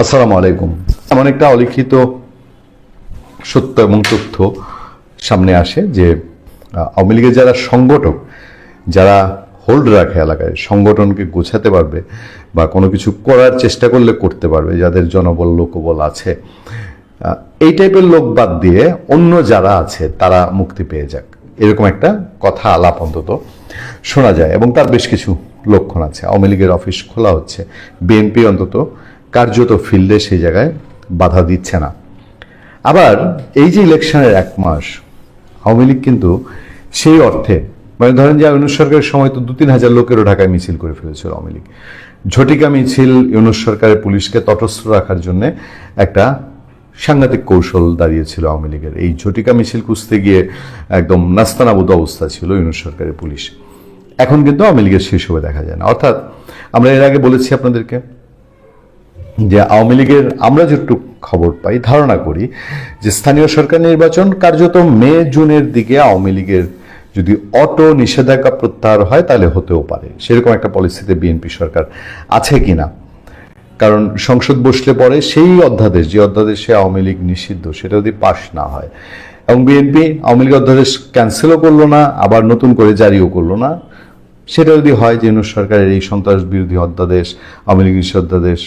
আসসালামু আলাইকুম। এমন একটা অলিখিত সত্য এবং তথ্য সামনে আসে যে আওয়ামী লীগের যারা সংগঠক, যারা হোল্ড রাখে এলাকায়, সংগঠনকে গোছাতে পারবে বা কোনো কিছু করার চেষ্টা করলে করতে পারবে, যাদের জনবল লোকবল আছে, এই টাইপের লোক বাদ দিয়ে অন্য যারা আছে তারা মুক্তি পেয়ে যাক, এরকম একটা কথা আলাপ অন্তত শোনা যায়। এবং তার বেশ কিছু লক্ষণ আছে। আওয়ামী লীগের অফিস খোলা হচ্ছে, বিএনপি অন্তত কার্যত ফিল্ডে সেই জায়গায় বাধা দিচ্ছে না। আবার এই যে ইলেকশনের 1 মাস, আওয়ামী লীগ কিন্তু সেই অর্থে, মানে ধরেন যে ইউনূস সরকারের সময় তো 2-3 হাজার লোকেরও ঢাকায় মিছিল করে ফেলেছিল আওয়ামী লীগ। ঝটিকা মিছিল ইউনূস সরকারের পুলিশকে তটস্থ রাখার জন্য একটা সাংঘাতিক কৌশল দাঁড়িয়েছিল আওয়ামী লীগের। এই ঝটিকা মিছিল খুঁজতে গিয়ে একদম নাস্তানাবুদ অবস্থা ছিল ইউনূস সরকারের পুলিশ। এখন কিন্তু আওয়ামী লীগের সেসবে দেখা যায় না। অর্থাৎ আমরা এর আগে বলেছি আপনাদেরকে যে আওয়ামী লীগের আমরা যেটুকু খবর পাই, ধারণা করি যে স্থানীয় সরকার নির্বাচন কার্যত মে-জুনের দিকে আওয়ামী লীগের যদি অটো নিষেধাজ্ঞা প্রত্যাহার হয় তাহলে হতেও পারে। সেরকম একটা পলিসিতে বিএনপি সরকার আছে কিনা, কারণ সংসদ বসলে পরে সেই অধ্যাদেশ, যে অধ্যাদেশে আওয়ামী লীগ নিষিদ্ধ, সেটা যদি পাশ না হয় এবং বিএনপি আওয়ামী লীগ অধ্যাদেশ ক্যান্সেলও করলো না, আবার নতুন করে জারিও করলো না, সেটা যদি হয় যে ইউনূস সরকারের এই সন্ত্রাস বিরোধী অধ্যাদেশ, আওয়ামী লীগ নিষিদ্ধ অধ্যাদেশ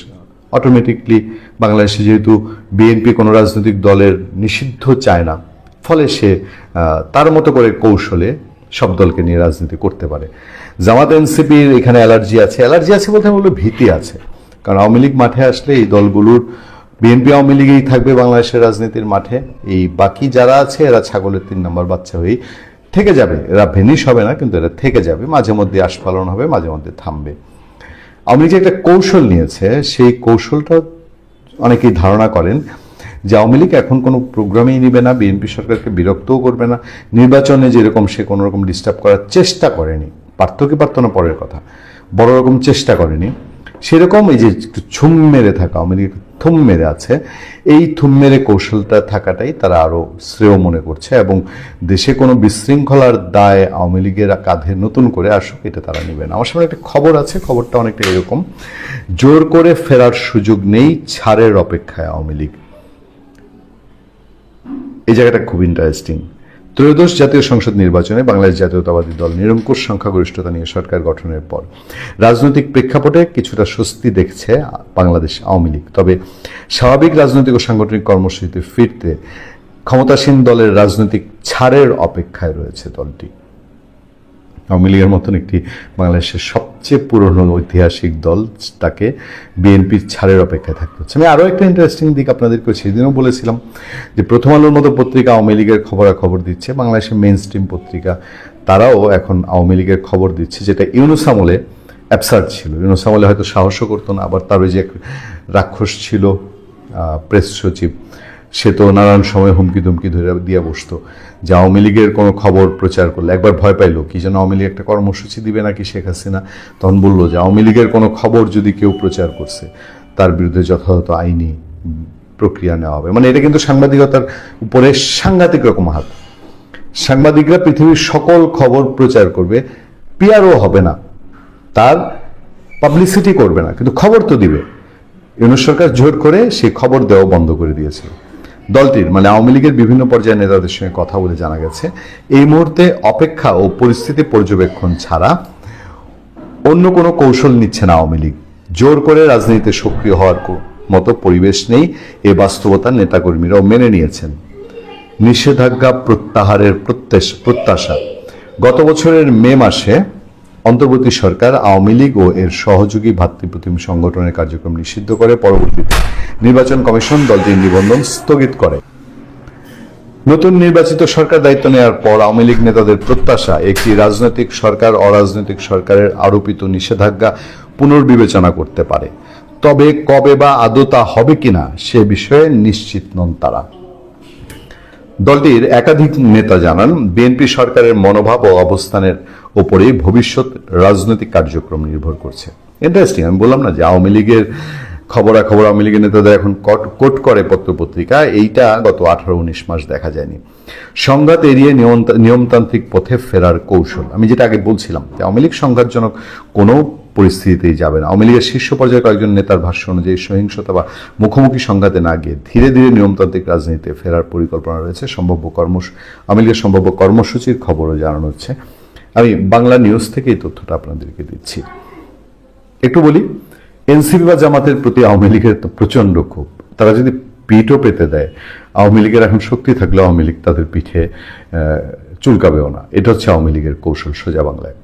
অটোমেটিকলি বাংলাদেশে, যেহেতু বিএনপি কোনো রাজনৈতিক দলের নিষিদ্ধ চায় না, ফলে সে তার মতো করে কৌশলে সব দলকে নিয়ে রাজনীতি করতে পারে। জামাত এনসিপির এখানে অ্যালার্জি আছে বলতে আমি বলবো ভীতি আছে। কারণ আওয়ামী লীগ মাঠে আসলে এই দলগুলোর, বিএনপি আওয়ামী লীগেই থাকবে বাংলাদেশের রাজনীতির মাঠে, এই বাকি যারা আছে এরা ছাগলের 3 নম্বর বাচ্চা হয়েই থেকে যাবে। এরা ভেনিশ হবে না, কিন্তু এরা থেকে যাবে, মাঝে মধ্যে আস্ফালন হবে, মাঝে মধ্যে থামবে। আওয়ামী লীগ যে একটা কৌশল নিয়েছে, সেই কৌশলটা অনেকেই ধারণা করেন যে আওয়ামী লীগ এখন কোনো প্রোগ্রামেই নিবে না, বিএনপি সরকারকে বিরক্তও করবে না, নির্বাচনে যেরকম সে কোনো রকম ডিস্টার্ব করার চেষ্টা করেনি, পারত না পরের কথা, বড় রকম চেষ্টা করেনি, সেরকম এই যে একটু ছুম মেরে থাকা, আওয়ামী লীগ থুম মেরে আছে, এই থুম মেরে কৌশলটা থাকাটাই তারা আরও শ্রেয় মনে করছে। এবং দেশে কোনো বিশৃঙ্খলার দায় আওয়ামী লীগের কাঁধে নতুন করে আসুক, এটা তারা নেবে না। আমার সামনে একটা খবর আছে, খবরটা অনেকটা এরকম: জোর করে ফেরার সুযোগ নেই, ছাড়ের অপেক্ষায় আওয়ামী লীগ। এই জায়গাটা খুব ইন্টারেস্টিং। ত্রয়োদশ জাতীয় সংসদ নির্বাচনে বাংলাদেশ জাতীয়তাবাদী দল নিরঙ্কুশ সংখ্যাগরিষ্ঠতা নিয়ে সরকার গঠনের পর রাজনৈতিক প্রেক্ষাপটে কিছুটা স্বস্তি দেখছে বাংলাদেশ আওয়ামী লীগ। তবে স্বাভাবিক রাজনৈতিক ও সাংগঠনিক কর্মসূচিতে ফিরতে ক্ষমতাসীন দলের রাজনৈতিক ছাড়ের অপেক্ষায় রয়েছে দলটি। আওয়ামী লীগের মতন একটি বাংলাদেশের সবচেয়ে পুরনো ঐতিহাসিক দল, তাকে বিএনপির ছাড়ের অপেক্ষায় থাকতে হচ্ছে। আমি আরও একটা ইন্টারেস্টিং দিক আপনাদেরকে সেদিনও বলেছিলাম যে প্রথম আলোর মতো পত্রিকা আওয়ামী লীগের খবরাখবর দিচ্ছে, বাংলাদেশের মেইন স্ট্রিম পত্রিকা তারাও এখন আওয়ামী লীগের খবর দিচ্ছে, যেটা ইউনূস আমলে অ্যাবসার্ড ছিল। ইউনূস আমলে হয়তো সাহসও করতো না। আবার তার ওই যে এক রাক্ষস ছিল প্রেস সচিব, সে তো নানান সময় হুমকি ধুমকি ধরে দিয়ে বসতো যে আওয়ামী লীগের কোনো খবর প্রচার করলে, একবার ভয় পাইলো কি যেন আওয়ামী লীগ একটা কর্মসূচি দিবে নাকি শেখ হাসিনা, তখন বললো যে আওয়ামী লীগের কোনো খবর যদি কেউ প্রচার করছে তার বিরুদ্ধে যথাযথ আইনি প্রক্রিয়া নেওয়া হবে। মানে এটা কিন্তু সাংবাদিকতার উপরে সাংঘাতিক রকম হাত। সাংবাদিকরা পৃথিবীর সকল খবর প্রচার করবে, পিআরও হবে না, তার পাবলিসিটি করবে না, কিন্তু খবর তো দিবে। ইউনূস সরকার জোর করে সেই খবর দেওয়া বন্ধ করে দিয়েছিল। দলটির, মানে আওয়ামী লীগের বিভিন্ন পর্যায়ের নেতাদের সঙ্গে কথা বলে জানা গেছে, এই মুহূর্তে অপেক্ষা ও পরিস্থিতি পর্যবেক্ষণ ছাড়া অন্য কোনো কৌশল নিচ্ছে না আওয়ামী লীগ। জোর করে রাজনীতিতে সক্রিয় হওয়ার মতো পরিবেশ নেই, এ বাস্তবতা নেতাকর্মীরাও মেনে নিয়েছেন। নিষেধাজ্ঞা প্রত্যাহারের প্রত্যাশা। গত বছরের মে মাসে অন্তর্বর্তী সরকার আওয়ামী লীগ ও এর সহযোগী ভাতৃপ্রতিম সংগঠনের কার্যক্রম নিষিদ্ধ করে পরবর্তীতে নির্বাচন কমিশন দলটির নিবন্ধন স্থগিত করে। নতুন নির্বাচিত সরকার দায়িত্ব নেওয়ার পর আওয়ামী লীগ নেতাদের প্রত্যাশা, একটি রাজনৈতিক সরকার অরাজনৈতিক সরকারের আরোপিত নিষেধাজ্ঞা পুনর্বিবেচনা করতে পারে। তবে কবে বা আদৌ তা হবে কিনা সে বিষয়ে নিশ্চিত নন তারা। দলটির একাধিক নেতা জানান, বিএনপি সরকারের মনোভাব ও অবস্থানের ওপরেই ভবিষ্যৎ রাজনৈতিক কার্যক্রম নির্ভর করছে। ইন্টারেস্টিং, আমি বললাম না যে আওয়ামী লীগের খবরাখবর আওয়ামী লীগের নেতাদের এখন কোট করে পত্রপত্রিকা, এইটা গত 18-19 মাস দেখা যায়নি। সংঘাত এড়িয়ে নিয়মতান্ত্রিক পথে ফেরার কৌশল। আমি যেটা আগে বলছিলাম যে আওয়ামী লীগ সংঘাতজনক কোনো পরিস্থিতিতেই যাবে না। আওয়ামী লীগের শীর্ষ পর্যায়ে কয়েকজন নেতার ভাষ্য অনুযায়ী সহিংসতা বা মুখোমুখি সংঘাতে না গিয়ে ধীরে ধীরে নিয়মতান্ত্রিক রাজনীতিতে ফেরার পরিকল্পনা রয়েছে। আওয়ামী লীগের সম্ভাব্য কর্মসূচির খবরও জানানো হচ্ছে। আমি বাংলা নিউজ থেকে এই তথ্যটা আপনাদেরকে দিচ্ছি। একটু বলি, এনসিপি বা জামাতের প্রতি আওয়ামী লীগের তো প্রচন্ড ক্ষোভ। তারা যদি পিঠও পেতে দেয়, আওয়ামী লীগের এখন শক্তি থাকলে আওয়ামী লীগ তাদের পিঠে চুলকাবেও না। এটা হচ্ছে আওয়ামী লীগের কৌশল, সোজা বাংলায়।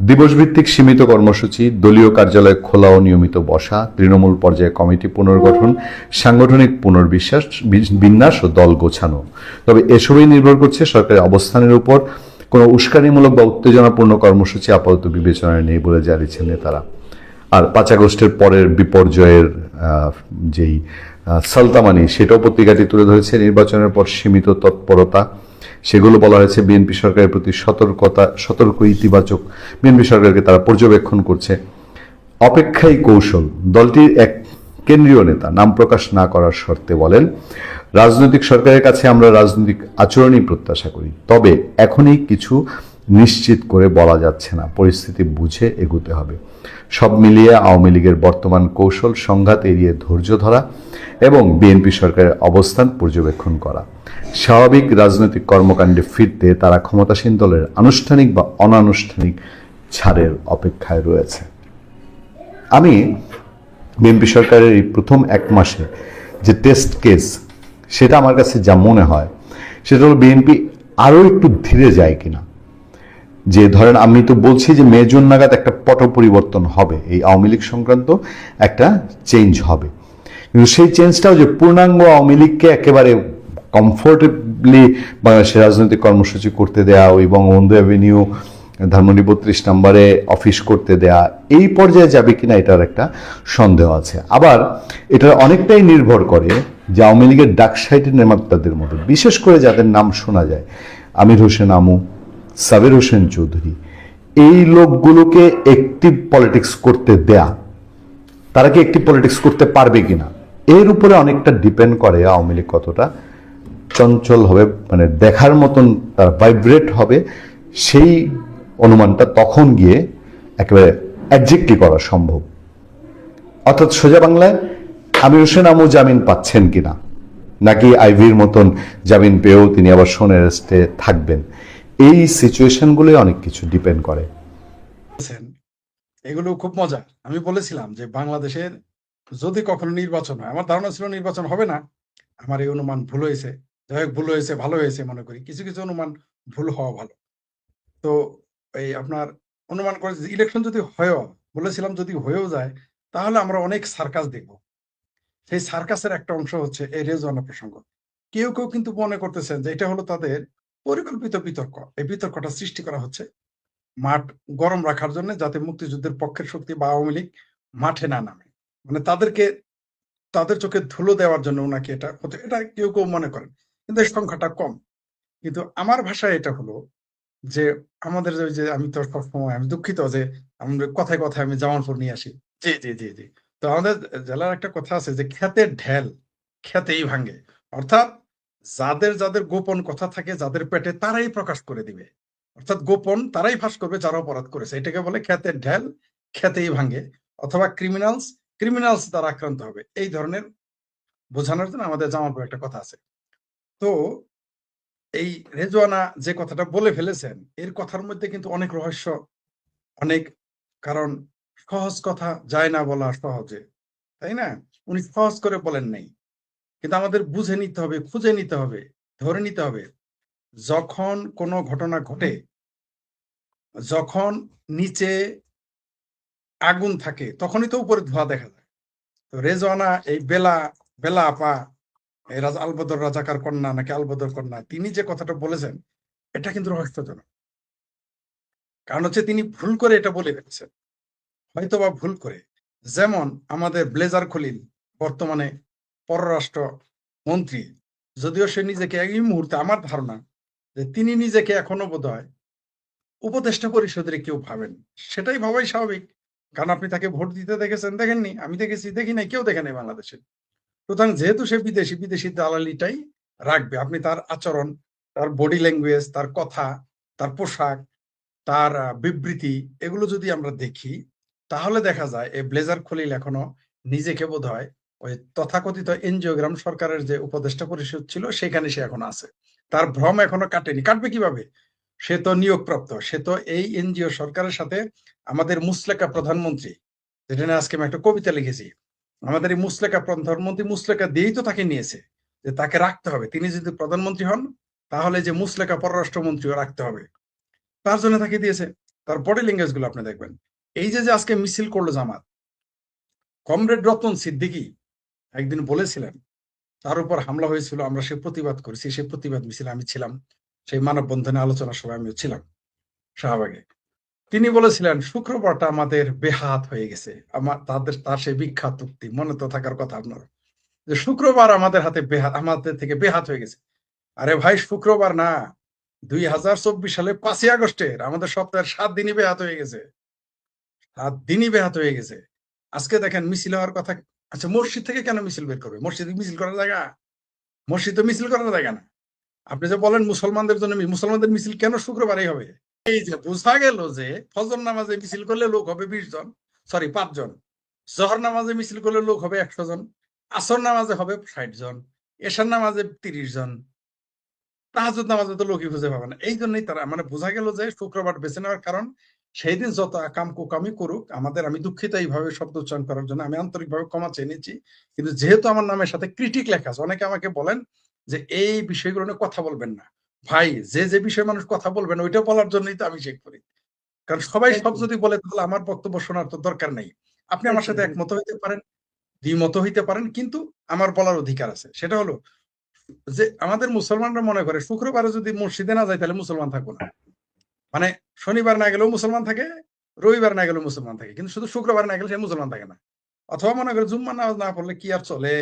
দিবসভিত্তিক সীমিত কর্মসূচি, দলীয় কার্যালয় খোলা ও নিয়মিত বসা, তৃণমূল পর্যায়ে কমিটি পুনর্গঠন, সাংগঠনিক বিন্যাস ও দল গোছানো। তবে এসবই নির্ভর করছে সরকারের অবস্থানের উপর। কোনো উস্কানিমূলক বা উত্তেজনাপূর্ণ কর্মসূচি আপাতত বিবেচনায় নেই বলে জানিয়েছেন নেতারা। আর 5 আগস্টের পরের বিপর্যয়ের যেই সালতামানি, সেটাও পত্রিকাটি তুলে ধরেছে। নির্বাচনের পর সীমিত তৎপরতা, সেগুলো বলা হয়েছে। বিএনপি সরকারের প্রতি সতর্ক ইতিবাচক। বিএনপি সরকারকে তারা পর্যবেক্ষণ করছে। অপেক্ষাই কৌশল। দলটির এক কেন্দ্রীয় নেতা নাম প্রকাশ না করার শর্তে বলেন, রাজনৈতিক সরকারের কাছে আমরা রাজনৈতিক আচরণই প্রত্যাশা করি, তবে এখনই কিছু নিশ্চিত করে বলা যাচ্ছে না, পরিস্থিতি বুঝে এগোতে হবে। সব মিলিয়ে আওয়ামী লীগের বর্তমান কৌশল সংঘাত এড়িয়ে ধৈর্য ধরা এবং বিএনপি সরকারের অবস্থান পর্যবেক্ষণ করা। স্বাভাবিক রাজনৈতিক কর্মকাণ্ডে ফিরতে তারা ক্ষমতাসীন দলের আনুষ্ঠানিক বা অনানুষ্ঠানিক ছাড়ের অপেক্ষায় রয়েছে। আমি বিএনপি সরকারের এই প্রথম 1 মাসে যে টেস্ট কেস, সেটা আমার কাছে যা মনে হয় সেটা হলো বিএনপি আরও একটু ধীরে যায় কিনা। যে ধরেন, আমি তো বলছি যে মে জুন নাগাদ একটা পট পরিবর্তন হবে, এই আওয়ামী লীগ সংক্রান্ত একটা চেঞ্জ হবে, কিন্তু সেই চেঞ্জটাও যে পূর্ণাঙ্গ আওয়ামী লীগকে একেবারে কমফোর্টেবলি বাংলাদেশের রাজনৈতিক কর্মসূচি করতে দেয়া, ওই বঙ্গবন্ধু অ্যাভিনিউ ধানমন্ডি 32 নম্বরে অফিস করতে দেয়া, এই পর্যায়ে যাবে কিনা এটার একটা সন্দেহ আছে। আবার এটা অনেকটাই নির্ভর করে যে আওয়ামী লীগের ডাকসাইটের নির্মাতাদের মধ্যে, বিশেষ করে যাদের নাম শোনা যায়, আমির হোসেন আমু, সাবের হোসেন চৌধুরী, এই লোকগুলোকে অ্যাক্টিভ পলিটিক্স করতে দেয়া, তারা কি অ্যাক্টিভ পলিটিক্স করতে পারবে কিনা, এর উপরে অনেকটা ডিপেন্ড করে আওয়ামী লীগ কতটা চঞ্চল হবে, মানে দেখার মতন তার ভাইব্রেট হবে। সেই অনুমানটা তখন গিয়ে একেবারে একজ্যাক্টলি করা সম্ভব। অর্থাৎ সোজা বাংলায়, আমির হোসেন আমু জামিন পাচ্ছেন কিনা, নাকি আইভির মতন জামিন পেয়েও তিনি আবার সোন অ্যারেস্টে থাকবেন, এই সিচুয়েশনগুলোই অনেক কিছু ডিপেন্ড করে। এগুলো খুব মজা। আমি বলেছিলাম যে বাংলাদেশের যদি কখনো নির্বাচন হয়, আমার ধারণা ছিল নির্বাচন হবে না। আমার এই অনুমান ভুল হয়েছে। যাই হোক, ভুল হয়েছে, ভালো হয়েছে মনে করি। কিছু কিছু অনুমান ভুল হওয়া ভালো। তো এই আপনার অনুমান করে ইলেকশন যদি হয়েও, বলেছিলাম যদি হয়েও যায়, তাহলে আমরা অনেক সার্কাস দেখব। সেই সার্কাসের একটা অংশ হচ্ছে এই রেজওয়ানা প্রসঙ্গ। কেউ কেউ কিন্তু মনে করতেছেন যে এটা হলো তাদের পরিকল্পিত বিতর্ক। এই বিতর্কটা সৃষ্টি করা হচ্ছে মাঠ গরম রাখার জন্য, যাতে মুক্তিযুদ্ধের পক্ষের শক্তি বা আওয়ামী লীগ মাঠে না নামে, মানে তাদেরকে তাদের চোখে ধুলো দেওয়ার জন্য ওনাকে এটা হতে, এটা কেউ কেউ মনে করেন, কিন্তু এই সংখ্যাটা কম। কিন্তু আমার ভাষায় এটা হলো যে আমাদের যে আমি তো সবসময় আমি দুঃখিত যে আমাদের কথায় কথায় আমি জামালপুর নিয়ে আসি। জি জি জি জি। তো আমাদের জেলার একটা কথা আছে যে ক্ষেতের ঢেল ক্ষেতেই ভাঙে। অর্থাৎ যাদের যাদের গোপন কথা থাকে যাদের পেটে, তারাই প্রকাশ করে দিবে। অর্থাৎ গোপন তারাই ফাঁস করবে যারা অপরাধ করেছে। এটাকে বলে ক্ষেতের ঢেল ক্ষেতেই ভাঙে, অথবা ক্রিমিনালস দ্বারা আক্রান্ত হবে। এই ধরনের বোঝানোর জন্য আমাদের জামালপুর একটা কথা আছে। তো এই রেজওয়ানা যে কথাটা বলে ফেলেছেন, এর কথার মধ্যে কিন্তু অনেক রহস্য, অনেক, কারণ সহজ কথা যায় না বলা সহজে, তাই না? উনি সহজ করে বলেন নাই, কিন্তু আমাদের বুঝে নিতে হবে, খুঁজে নিতে হবে, ধরে নিতে হবে। যখন কোনো ঘটনা ঘটে, যখন নিচে আগুন থাকে, তখনই তো উপরে ধোঁয়া দেখা যায়। তো রেজওয়ানা এই বেলা বেলা আপা, এই আলবদর রাজাকার কন্যা নাকি আলবদর কন্যা, তিনি যে কথাটা বলেছেন, এটা কিন্তু রহস্যজনক। কারণ হচ্ছে তিনি ভুল করে এটা বলে ফেলেছেন, হয়তো বা ভুল করে। যেমন আমাদের ব্লেজার খলিল, বর্তমানে পররাষ্ট্র মন্ত্রী, যদিও সে নিজেকে এই মুহূর্তে, আমার ধারণা যে তিনি নিজেকে এখনো বোধহয় উপদেষ্টা পরিষদের কেউ ভাবেন। সেটাই ভাবাই স্বাভাবিক, কারণ আপনি তাকে ভোট দিতে দেখেছেন, দেখেননি? আমি দেখেছি, দেখি নাই, কেউ দেখে নাই বাংলাদেশে। সুতরাং যেহেতু সে বিদেশি, বিদেশি দালালিটাই রাখবে। আপনি তার আচরণ, তার বডি ল্যাঙ্গুয়েজ, তার কথা, তার পোশাক, তার বিবৃতি, এগুলো যদি আমরা দেখি, তাহলে দেখা যায় এই ব্লেজার খলিল এখনো নিজেকে বোধহয় ওই তথাকথিত এনজিওগ্রাম সরকারের যে উপদেষ্টা পরিষদ ছিল সেখানে সে এখন আছে। তার ভ্রম এখনো কাটেনি। কাটবে কিভাবে? সে তো নিয়োগপ্রাপ্ত। সে তো এই এনজিও সরকারের সাথে আমাদের মুসলেকা প্রধানমন্ত্রী, যেটা নিয়ে আজকে আমি একটা কবিতা লিখেছি। আমাদের এই মুসলেকা প্রধানমন্ত্রী মুসলেকা দিয়েই তো তাকে নিয়েছে, যে তাকে রাখতে হবে। তিনি যদি প্রধানমন্ত্রী হন তাহলে যে মুসলেকা পররাষ্ট্রমন্ত্রীও রাখতে হবে। তার জন্য তাকে দিয়েছে। তার বডি ল্যাঙ্গুয়েজ গুলো আপনি দেখবেন। এই যে আজকে মিছিল করলো জামাত, কমরেড রতন সিদ্দিকী একদিন বলেছিলেন তার উপর হামলা হয়েছিল, আমরা সে প্রতিবাদ করেছি, সেই প্রতিবাদ মিছিলে আমি ছিলাম, সেই মানববন্ধনে আলোচনা সভায় আমিও ছিলাম শাহবাগে। তিনি বলেছিলেন শুক্রবারটা আমাদের বেহাত হয়ে গেছে। তার সেই বিখ্যাত উক্তি মনে তো থাকার কথা আপনার, যে শুক্রবার আমাদের থেকে বেহাত হয়ে গেছে। আরে ভাই, শুক্রবার না, 2024 সালে 5ই আগস্টের আমাদের সপ্তাহের 7 দিনই বেহাত হয়ে গেছে। 7 দিনই বেহাত হয়ে গেছে। আজকে দেখেন মিছিল হওয়ার কথা। আচ্ছা, মসজিদ থেকে কেন মিছিল বের করবে? মসজিদ মিছিল করার জায়গা? মসজিদ তো মিছিল করার জায়গা না। আপনি যে বলেন মুসলমানদের জন্য, মুসলমানদের মিছিল কেন শুক্রবারই হবে? এই যে বোঝা গেল যে ফজর নামাজে মিছিল করলে লোক হবে 20 জন, সরি 5 জন। জহর নামাজে মিছিল করলে লোক হবে 100 জন। আসর নামাজে হবে 60 জন। এশার নামাজে 30 জন। তাহাজ্জুদ নামাজে তো লোকই খুঁজে পাবে না। এই জন্যই তারা মানে বোঝা গেল যে শুক্রবার বেছে নেওয়ার কারণ, সেই দিন যত আকাম কুকামি করুক আমাদের, আমি দুঃখিত এইভাবে শব্দ উচ্চারণ করার জন্য, আমি আন্তরিকভাবে ক্ষমা চেয়ে নিচ্ছি। কিন্তু যেহেতু আমার নামের সাথে ক্রিটিক লেখা আছে, অনেকে আমাকে বলেন যে এই বিষয়গুলো নিয়ে কথা বলবেন না। ভাই, যে বিষয়ে মানুষ কথা বলবেন ওইটা বলার জন্যই তো আমি শেখ করি। কারণ সবাই সব যদি বলে তাহলে আমার বক্তব্য শোনার তো দরকার নেই। আপনি আমার সাথে একমত হইতে পারেন, দ্বিমত হইতে পারেন, কিন্তু আমার বলার অধিকার আছে। সেটা হলো যে আমাদের মুসলমানরা মনে করে শুক্রবারে যদি মসজিদে না যায় তাহলে মুসলমান থাকবো না। মানে শনিবার না গেলেও মুসলমান থাকে, রবিবার না গেলেও মুসলমান থাকে, কিন্তু শুধু শুক্রবার না গেলে সে মুসলমান থাকে না। অথবা মনে করে জুম্মা নামাজ না পড়লে কি আর চলে?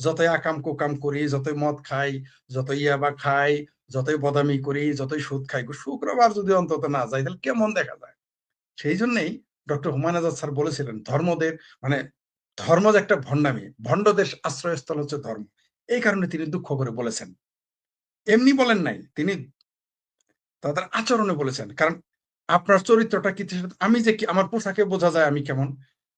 যতই আকাম কুকাম করি, যতই মদ খাই, যতই ইয়াবা খাই, যতই বদামি করি, যতই সুদ খাই, শুক্রবার যদি অন্তত না যায় তাহলে কেমন দেখা যায়? সেই জন্যই ডক্টর হুমায়ুন আজাদ স্যার বলেছিলেন ধর্মদের মানে ধর্ম যে একটা ভণ্ডামি, ভণ্ডদের আশ্রয়স্থল হচ্ছে ধর্ম। এই কারণে তিনি দুঃখ করে বলেছেন। এমনি বলেন নাই, তিনি তাদের আচরণে বলেছেন। কারণ আপনার চরিত্রটা কি, আমি যে কি, আমার পোশাকে বোঝা যায় আমি কেমন,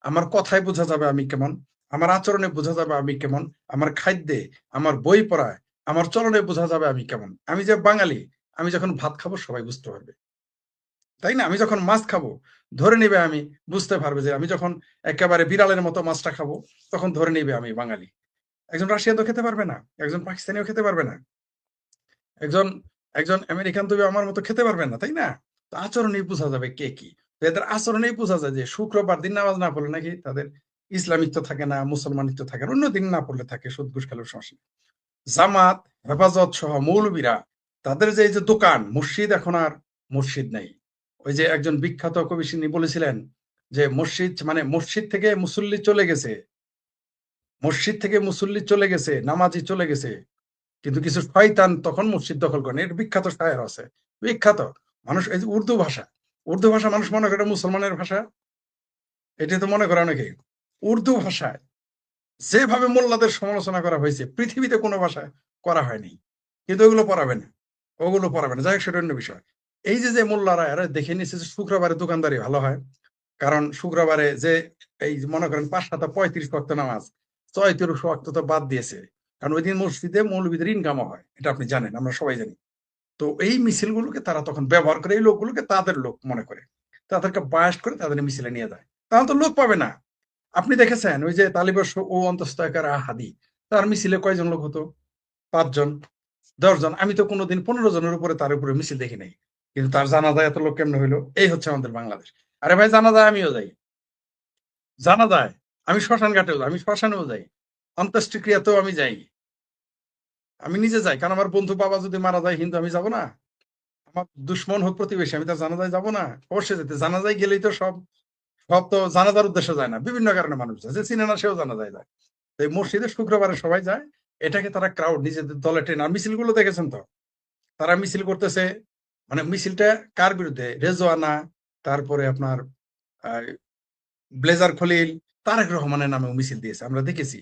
আমার কথায় বোঝা যাবে আমি কেমন, আমার আচরণে বোঝা যাবে আমি কেমন, আমার খাদ্যে, আমার বই পড়ায়, আমার চলনে বোঝা যাবে আমি কেমন। আমি যে বাঙালি, আমি যখন ভাত খাবো সবাই বুঝতে পারবে, তাই না? আমি যখন মাছ খাবো ধরে নিবে, আমি বুঝতে পারবে যে আমি যখন একেবারে বিড়ালের মতো মাছটা খাবো তখন ধরে নিবে আমি বাঙালি। একজন রাশিয়ান তো খেতে পারবে না, একজন পাকিস্তানিও খেতে পারবে না, একজন একজন আমেরিকান তো আমার মতো খেতে পারবে না, তাই না? তো আচরণেই বোঝা যাবে কে কি। তো এদের আচরণেই বোঝা যায় যে শুক্রবার দিন নামাজ না পড়লে নাকি তাদের ইসলামিত্ব থাকে না, মুসলমানিত্ব থাকে না, অন্য দিন না পড়লে থাকে, সুদ ঘুষ খেলার সমস্যা নেই। জামাত, হেফাজত সহ মৌলবীরা, তাদের যে এই যে দোকান, মসজিদ এখন আর মসজিদ নেই। ওই যে একজন বিখ্যাত কবি তিনি বলেছিলেন যে মসজিদ মানে মসজিদ থেকে মুসল্লি চলে গেছে, মসজিদ থেকে মুসল্লি চলে গেছে, নামাজি চলে গেছে, কিন্তু কিছু শয়তান তখন মসজিদ দখল করেন। এর বিখ্যাত শায়ের আছে, বিখ্যাত। মানুষ এই যে উর্দু ভাষা, উর্দু ভাষা মানুষ মনে করে মুসলমানের ভাষা, এটা তো মনে করে অনেকে। উর্দু ভাষায় যেভাবে মোল্লাদের সমালোচনা করা হয়েছে পৃথিবীতে কোনো ভাষায় করা হয়নি। কিন্তু ওগুলো পড়াবে না, ওগুলো পড়াবে না, যাই হোক সেটা অন্য বিষয়। এই যে মোল্লারা এরা দেখে নিচ্ছে যে শুক্রবারে দোকানদারি ভালো হয়, কারণ শুক্রবারে যে এই যে মনে করেন 5-7-35 ওয়াক্ত নামাজ, 34 ওয়াক্ত তো বাদ দিয়েছে। কারণ ওই দিন মসজিদে মৌলবীদের ইনকামও হয়, এটা আপনি জানেন, আমরা সবাই জানি। তো এই মিছিলগুলোকে তারা তখন ব্যবহার করে, এই লোকগুলোকে তাদের লোক মনে করে, তাদেরকে বায়াস করে তাদের মিছিলে নিয়ে যায়। তাহলে তো লোক পাবে না। আপনি দেখেছেন ওই যে তালিবের ও অন্তস্তয়কার হাদি, তার মিছিলে কয়জন লোক হতো? 5 জন, 10 জন। আমি তো কোনোদিন 15 জনের উপরে তার উপরে মিছিল দেখি নাই। কিন্তু তার জানাজায় এত লোক কেমনে হইলো? এই হচ্ছে আমাদের বাংলাদেশ। আরে ভাই, জানাজায় আমিও যাই, জানাজায় আমি শ্মশান ঘাটেও যাই, আমি শ্মশানেও যাই, অন্ত্যেষ্টিক্রিয়াতেও আমি যাই, আমি নিজে যাই। কারণ আমার বন্ধু বাবা যদি মারা যায় হিন্দু, আমি যাবো না? আমার দুশ্মন হোক প্রতিবেশী, আমি তার জানাজায় যাবো না? অবশ্যই যেতে। জানাজায় গেলেই তো সব সব তো জানাজার উদ্দেশ্যে যায় না, বিভিন্ন কারণে মানুষ যায়, যে চিনে না সেও জানাজায় যায়। তো এই মসজিদে শুক্রবারে সবাই যায়, এটাকে তারা ক্রাউড নিজেদের দলে টেনে। আর মিছিলগুলো দেখেছেন তো, তারা মিছিল করতেছে, মানে মিছিলটা কার বিরুদ্ধে? রেজওয়ানা, তারপরে আপনার ব্লেজার খলিল, তারেক রহমানের নামেও মিছিল দিয়েছে, আমরা দেখেছি।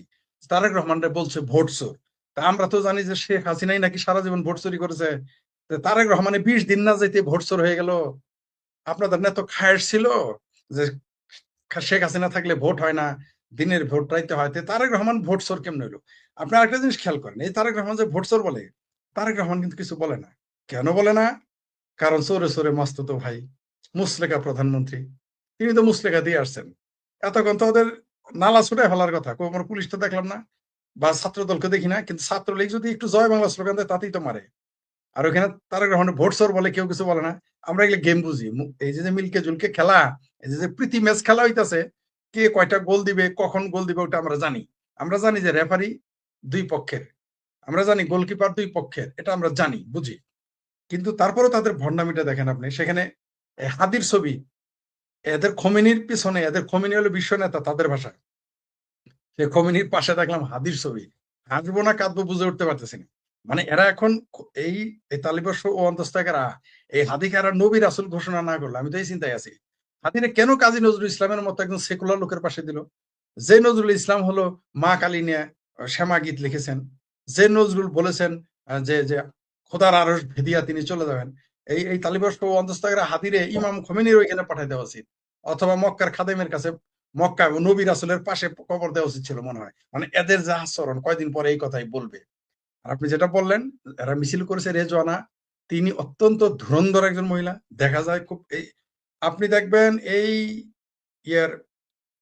তারেক রহমানরা বলছে ভোট চোর। তা আমরা তো জানি যে শেখ হাসিনাই নাকি সারা জীবন ভোট চুরি করেছে। তো তারেক রহমানে 20 দিন না যেতে ভোট চোর হয়ে গেল। আপনাদের না তো খায়েশ ছিল যে শেখ হাসিনা থাকলে ভোট হয় না, দিনের ভোট রাইতে হয়, তারেক রহমান ভোট চোর কেমন হইলো? আপনি আরেকটা জিনিস খেয়াল করেন, এই তারেক রহমান যে ভোট চোর বলে, তারেক রহমান কিন্তু কিছু বলে না। কেন বলে না? কারণ চোরে চোরে মাস্তুতো ভাই, মুসলেকা প্রধানমন্ত্রী, তিনি তো মুসলেকা দিয়ে আসছেন। এতক্ষণ তো ওদের নালা ছুটে ফেলার কথা, কোনো পুলিশ তো দেখলাম না, বা ছাত্র দলকে দেখি না, কিন্তু ছাত্রলীগ যদি একটু জয় বাংলা স্লোগান দেয় তাতেই তো মারে। আর ওখানে তারেক রহমানের ভোট চোর বলে কেউ কিছু বলে না। আমরা এগুলো গেম বুঝি, এই যে মিলকে জুলকে খেলা, এই যে প্রীতি ম্যাচ খেলা হইতাছে, কে কয়টা গোল দিবে, কখন গোল দিবে, ওটা আমরা জানি। আমরা জানি যে রেফারি দুই পক্ষের, আমরা জানি গোলকিপার দুই পক্ষের, এটা আমরা জানি, বুঝি। কিন্তু তারপরেও তাদের ভণ্ডামিটা দেখেন আপনি, সেখানে হাদির ছবি, এদের খোমেনির পিছনে, এদের খোমেনি হলো বিশ্ব নেতা তাদের ভাষায়, সে খোমেনির পাশে দেখলাম হাদির ছবি। হাসবো না কাঁদবো বুঝে উঠতে পারতেছি না। মানে এরা এখন এই এই তালিবাস ও অন্তস্থাকেরা এই হাদিকে এরা নবী রাসূল ঘোষণা না করলো, আমি তো এই চিন্তায় আছি। হাদিরে কেন কাজী নজরুল ইসলামের মতো একজন সেকুলার লোকের পাশে দিল? যে নজরুল ইসলাম হলো মা কালী নিয়ে শ্যামা গীত লিখেছেন, যে নজরুল বলেছেন যে যে খোদার আরশ ভেদিয়া তিনি চলে যাবেন, এই তালিবাস ও অন্তস্থাকেরা হাদিরে ইমাম খোমেনির ওইখানে পাঠাই দেওয়া উচিত, অথবা মক্কার খাদেমের কাছে, মক্কা ও নবী রাসূলের পাশে কবর দেওয়া উচিত ছিল মনে হয়। মানে এদের যা আচরণ, কয়দিন পরে এই কথাই বলবে। আর আপনি যেটা বললেন, এরা মিছিল করেছে রেজওয়ানা, তিনি অত্যন্ত ধুরন্ধর একজন মহিলা, দেখা যায় খুব এই, আপনি দেখবেন এই ইয়ার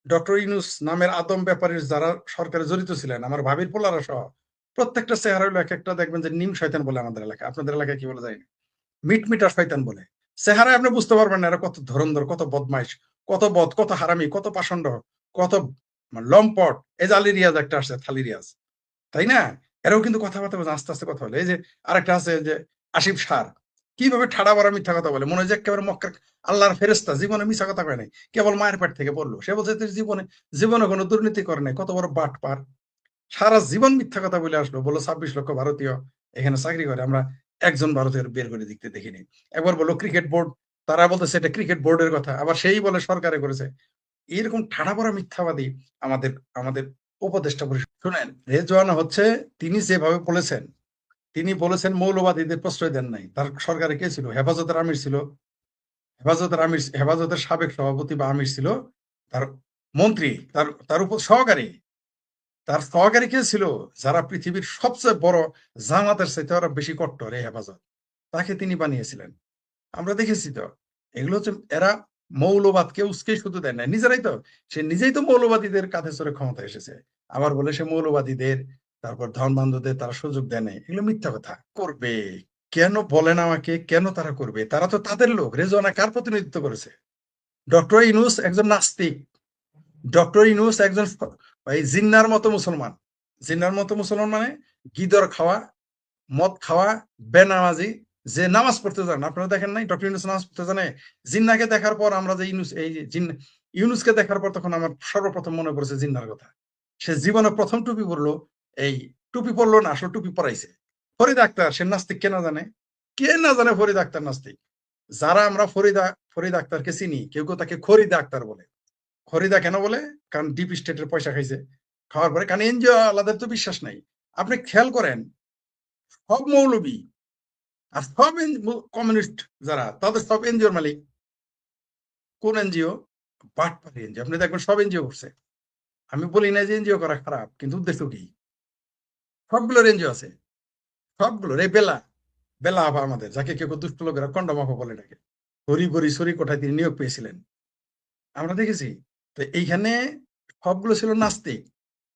ডক্টর ইউনূস নামের আদম ব্যাপারীর যারা সরকারে জড়িত ছিলেন, আমার ভাবির পোলারা সহ, প্রত্যেকটা চেহারা হলো এক একটা, দেখবেন যে নিম শয়তান বলে আমাদের এলাকায়, আপনাদের এলাকায় কি বলে যায় না, মিটমিটা শয়তান বলে। চেহারায় আপনি বুঝতে পারবেন না এরা কত ধুরন্ধর, কত বদমাইশ, কত বদ, কত হারামি, কত পাষণ্ড, কত লম্পট। এই যে আলী রিয়াজ একটা আসছে, থালি রিয়াজ, তাই না? এরাও কিন্তু কথাবার্তা বলে, আস্তে আস্তে কথা বলে। এই যে আরেকটা আছে যে আসিফ সার, কিভাবে ঠাড়া বাড়া মিথ্যা কথা বলে, মনে হয় যে একেবারে মক্কার আল্লাহর ফেরেস্তা, জীবনে মিথ্যা কথা কয় নাই, কেবল মায়ের পেট থেকে পড়লো। সে বলছে তুই জীবনে জীবনে কোনো দুর্নীতি করে নাই, কত বড় বাট পার, সারা জীবন মিথ্যা কথা বলে আসলো, বললো ২৬ লক্ষ ভারতীয় এখানে চাকরি করে, আমরা একজন ভারতীয় বের করে দিতে দেখিনি। একবার বললো ক্রিকেট বোর্ড, তারা বলতেছে এটা ক্রিকেট বোর্ডের কথা, আবার সেই বলে সরকারে করেছে। এরকম ঠাড়া পড়া মিথ্যাবাদী আমাদের আমাদের উপদেষ্টা পরিষদ। শুনেন, রেজওয়ানা হচ্ছে, তিনি যেভাবে বলেছেন, তিনি বলেছেন মৌলবাদীদের প্রশ্রয় দেন নাই। তার সরকারে কে ছিল? হেফাজতের আমির ছিল, হেফাজতের সাবেক সভাপতি বা আমির ছিল, তার মন্ত্রী, তার তার উপর সহকারী, তার সহকারী কে ছিল? যারা পৃথিবীর সবচেয়ে বড় জামাতের চাইতে ওরা বেশি কট্টর, এই হেফাজত, তাকে তিনি বানিয়েছিলেন। আমরা দেখেছি তো। এগুলো হচ্ছে এরা মৌলবাদকে উস্কেই শুধু দেয় না, নিজেরাই তো, সে নিজেই তো মৌলবাদীদের কাঁধে চড়ে ক্ষমতায় এসেছে। আবার বলে সে মৌলবাদীদের, তারপর ধনবান্ধবদের তারা সুযোগ দেয় নাই। এগুলো মিথ্যা কথা। করবে কেন বলেন আমাকে, কেন তারা করবে? তারা তো তাদের লোক। রেজওয়ানা কার প্রতিনিধিত্ব করেছে? ডক্টর ইউনূস একজন নাস্তিক, ডক্টর ইউনূস একজন এই জিন্নার মতো মুসলমান। জিন্নার মতো মুসলমান মানে গিদর খাওয়া, মদ খাওয়া, বেনামাজি, যে নামাজ পড়তে জানে। আপনারা দেখেন নাই ডক্টর ইউনূস নামাজ পড়তে জানে? জিন্নাকে দেখার পর আমরা যে ইউনূস, এই যে ইউনূসকে দেখার পর তখন আমার সর্বপ্রথম মনে পড়েছে জিন্নার কথা। সে জীবনে প্রথম টুপি পরলো, এই টুপি পরলো না, আসলে টুপি পরাইছে। ফরিদ আক্তার, সে নাস্তিক, কে না জানে? কে না জানে ফরিদ আক্তার নাস্তিক? যারা আমরা ফরিদ আক্তারকে চিনি, কেউ কেউ তাকে খরিদা আক্তার বলে। খরিদা কেন বলে? কারণ ডিপ স্টেটের পয়সা খাইছে, খাওয়ার পরে, কারণ এনজিও আলাদের তো বিশ্বাস নাই। আপনি খেয়াল করেন, সব মৌলবী আর সব কমিউনিস্ট যারা, তাদের সব এনজিওর মালিক। কোন এনজিও? বাটপাড়ি এনজিও। আপনি দেখবেন সব এনজিও করছে। আমি বলি না যে এনজিও করা খারাপ, কিন্তু উদ্দেশ্য কি? সবগুলোর এনজিও আছে, সবগুলোর। এই বেলা, বেলা আবার আমাদের, যাকে কেউ কেউ দুষ্ট লোকেরা কন্ডমাফা বলে ডাকে, হরি বরি সরি কোঠায় তিনি নিয়োগ পেয়েছিলেন, আমরা দেখেছি। তো এইখানে সবগুলো ছিল নাস্তিক।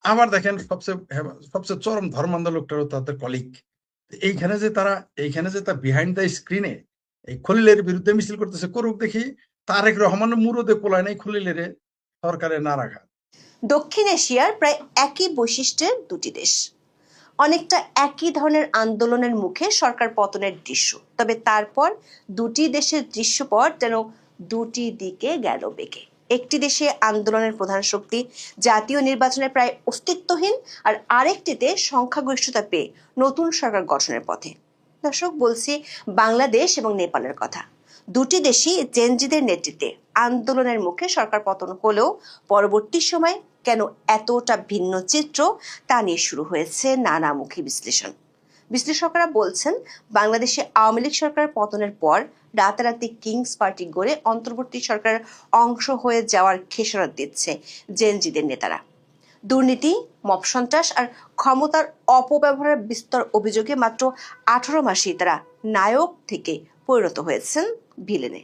আবার দেখেন সবচেয়ে চরম ধর্মান্ধ লোকটারও তাদের কলিগ। এইখানে যে তারা, এইখানে যে তার বিহাইন্ড দ্য স্ক্রিনে এই খলিলের বিরুদ্ধে মিছিল করতেছে, করুক দেখি। তারেক রহমানের মুরদে পোলায় নাই খলিলের সরকারে না রাখা। দক্ষিণ এশিয়ার প্রায় একই বৈশিষ্ট্যের দুটি দেশ, অনেকটা একই ধরনের আন্দোলনের মুখে সরকার পতনের দৃশ্য। তবে তারপর দুটি দেশের দৃশ্যপট যেন দুটি দিকে গেল বেঁকে। একটি দেশে আন্দোলনের প্রধান শক্তি জাতীয় নির্বাচনে প্রায় অস্তিত্বহীন, আর আরেকটিতে সংখ্যাগরিষ্ঠতা পেয়ে নতুন সরকার গঠনের পথে। দর্শক, বলছি বাংলাদেশ এবং নেপালের কথা। দুটি দেশই জেনজিদের নেতৃত্বে আন্দোলনের মুখে সরকার পতন হলেও পরবর্তী সময়ে কেন এতটা ভিন্ন চিত্র, তা নিয়ে শুরু হয়েছে নানামুখী বিশ্লেষণ। বিশ্লেষকরা বলছেন, বাংলাদেশে আওয়ামী লীগ সরকার পতনের পর রাতারাতি কিংস পার্টি গড়ে অন্তর্বর্তী সরকারের অংশ হয়ে যাওয়ার খেসারত দিচ্ছে জেনজিদের নেতারা। দুর্নীতি, মব সন্ত্রাস আর ক্ষমতার অপব্যবহারের বিস্তর অভিযোগে মাত্র 18 মাসেই তারা নায়ক থেকে পরিণত হয়েছেন ভিলেনে।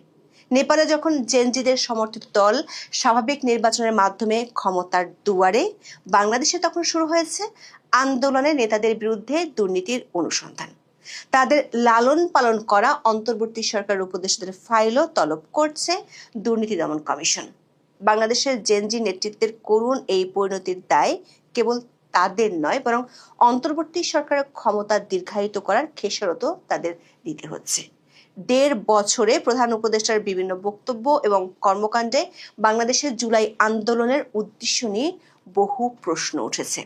নেপালে যখন জেনজিদের সমর্থিত দল স্বাভাবিক নির্বাচনের মাধ্যমে ক্ষমতার দুয়ারে, বাংলাদেশে তখন শুরু হয়েছে আন্দোলনের নেতাদের বিরুদ্ধে দুর্নীতির অনুসন্ধান। তাদের লালন পালন করা অন্তর্বর্তী সরকার উপদেষ্টাদের ফাইলও তলব করছে দুর্নীতি দমন কমিশন। বাংলাদেশের জেনজি নেতৃত্বের করুণ এই পরিণতির দায় কেবল তাদের নয়, বরং অন্তর্বর্তী সরকারের ক্ষমতা দীর্ঘায়িত করার খেসারতও তাদের দিতে হচ্ছে। 1.5 বছরে প্রধান উপদেষ্টার বিভিন্ন বক্তব্য এবং কর্মকাণ্ডে বাংলাদেশের জুলাই আন্দোলনের উদ্দেশ্য নিয়ে বহু প্রশ্ন উঠেছে।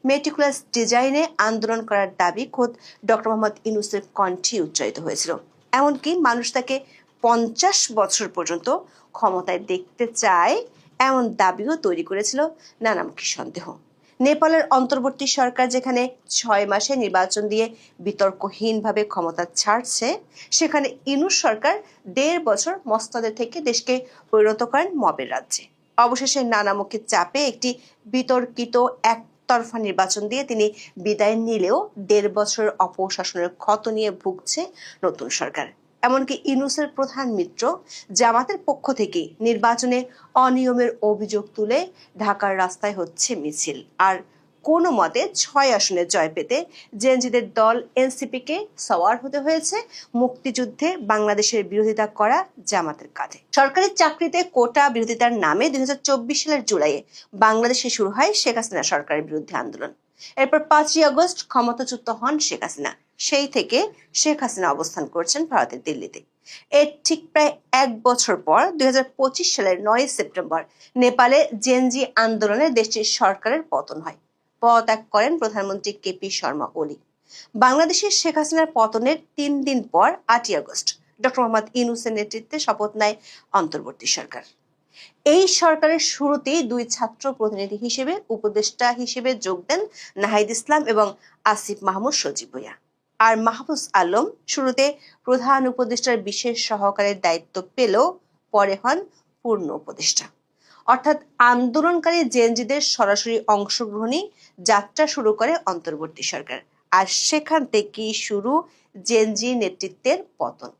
মেটিকুলাস ডিজাইনে আন্দোলন করার দাবি খোদ ডক্টর মোহাম্মদ ইউনূসের কণ্ঠে উচ্চারিত হয়েছিল। এমনকি মানুষ তাকে 50 বছর পর্যন্ত ক্ষমতায় দেখতে চায় এমন দাবিও তৈরি করেছিল নানামুখী সন্দেহ। নেপালের অন্তর্বর্তী সরকার যেখানে 6 মাসে নির্বাচন দিয়ে বিতর্কহীনভাবে ক্ষমতা ছাড়ছে, সেখানে ইউনূস সরকার 1.5 বছর মসনদে থেকে দেশকে পরিণত করেন মবের রাজ্যে। অবশেষে নানামুখী চাপে একটি বিতর্কিত একতরফা নির্বাচন দিয়ে তিনি বিদায় নিলেও 1.5 বছরের অপশাসনের ক্ষত নিয়ে ভুগছে নতুন সরকার। এমনকি ইউনূসের প্রধান মিত্র জামাতের পক্ষ থেকে নির্বাচনে অনিয়মের অভিযোগ তুলে ঢাকার রাস্তায় হচ্ছে মিছিল। আর কোনো মতে 6 আসনে জয় পেতে জেনজিদের দল এনসিপিকে সওয়ার হতে হয়েছে মুক্তিযুদ্ধে বাংলাদেশের বিরোধিতা করা জামাতের কাঁধে। সরকারি চাকরিতে কোটা বিরোধিতার নামে 2024 সালের জুলাইয়ে বাংলাদেশে শুরু হয় শেখ হাসিনা সরকারের বিরুদ্ধে আন্দোলন। এরপর 5ই আগস্ট ক্ষমতাচ্যুত হন শেখ হাসিনা। সেই থেকে শেখ হাসিনা অবস্থান করছেন ভারতের দিল্লিতে। এর ঠিক প্রায় 1 বছর পর 2025 সালের 9 সেপ্টেম্বর নেপালে জেনজি আন্দোলনে দেশটির সরকারের পতন হয়। পদত্যাগ করেন প্রধানমন্ত্রী কেপি শর্মা ওলি। বাংলাদেশের শেখ হাসিনার পতনের 3 দিন পর 8ই আগস্ট ডক্টর মোহাম্মদ ইউনূসের নেতৃত্বে শপথ নেয় অন্তর্বর্তী সরকার। এই সরকারের শুরুতেই 2 ছাত্র প্রতিনিধি হিসেবে উপদেষ্টা হিসেবে যোগ দেন নাহিদ ইসলাম এবং আসিফ মাহমুদ সজীব ভুঁইয়া। আর মাহফুজ আলম শুরুতে প্রধান উপদেষ্টার বিশেষ সহকারের দায়িত্ব পেলেও পরে হন পূর্ণ উপদেষ্টা। অর্থাৎ আন্দোলনকারী জেনজিদের সরাসরি অংশগ্রহণই যাত্রা শুরু করে অন্তর্বর্তী সরকার। আর সেখান থেকেই শুরু জেনজি নেতৃত্বের পতন।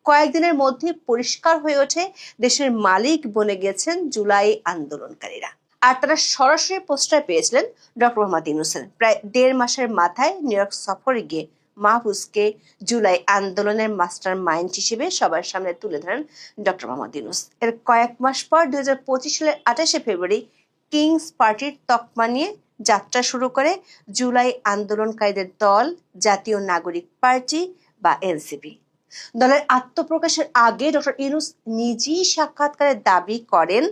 কয়েকদিনের মধ্যে পরিষ্কার হয়ে ওঠে দেশের মালিক বনে গেছেন জুলাই আন্দোলনকারীরা। আর তারা সরাসরি প্রশ্রয় পেয়েছিলেন ডক্টর মোহাম্মদ ইউনূসের। প্রায় 1.5 মাসের মাথায় নিউ ইয়র্ক সফরে গিয়ে মাহফুজকে জুলাই আন্দোলনের মাস্টার মাইন্ড হিসেবে সবার সামনে তুলে ধরেন ডক্টর মোহাম্মদ ইউনূস। এর কয়েক মাস পর 2025 সালের 28শে ফেব্রুয়ারি কিংস পার্টির তকমা নিয়ে যাত্রা শুরু করে জুলাই আন্দোলনকারীদের দল জাতীয় নাগরিক পার্টি বা এনসিপি। দলের আত্মপ্রকাশের আগে ডক্টর ইউনূস নিজেই সাক্ষাৎকারে দাবি করেন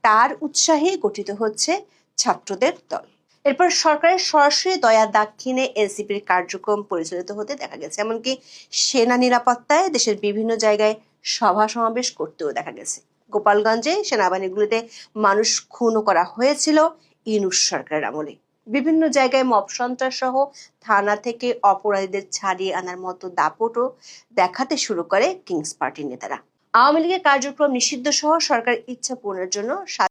তার উৎসাহে গঠিত হচ্ছে ছাত্রদের দল। এরপর সরকারের সরাসরি দয়া দাক্ষিণে এনসিপির কার্যক্রম পরিচালিত হতে দেখা গেছে। এমনকি সেনা নিরাপত্তায় দেশের বিভিন্ন জায়গায় সভা সমাবেশ করতেও দেখা গেছে। গোপালগঞ্জে সেনাবাহিনীগুলিতে মানুষ খুনও করা হয়েছিল ইউনূস সরকারের আমলে। বিভিন্ন জায়গায় মব সন্ত্রাস সহ থানা থেকে অপরাধীদের ছাড়িয়ে আনার মতো দাপটও দেখাতে শুরু করে কিংস পার্টির নেতারা। আওয়ামী লীগের কার্যক্রম নিষিদ্ধ সহ সরকার ইচ্ছা পূরণের জন্য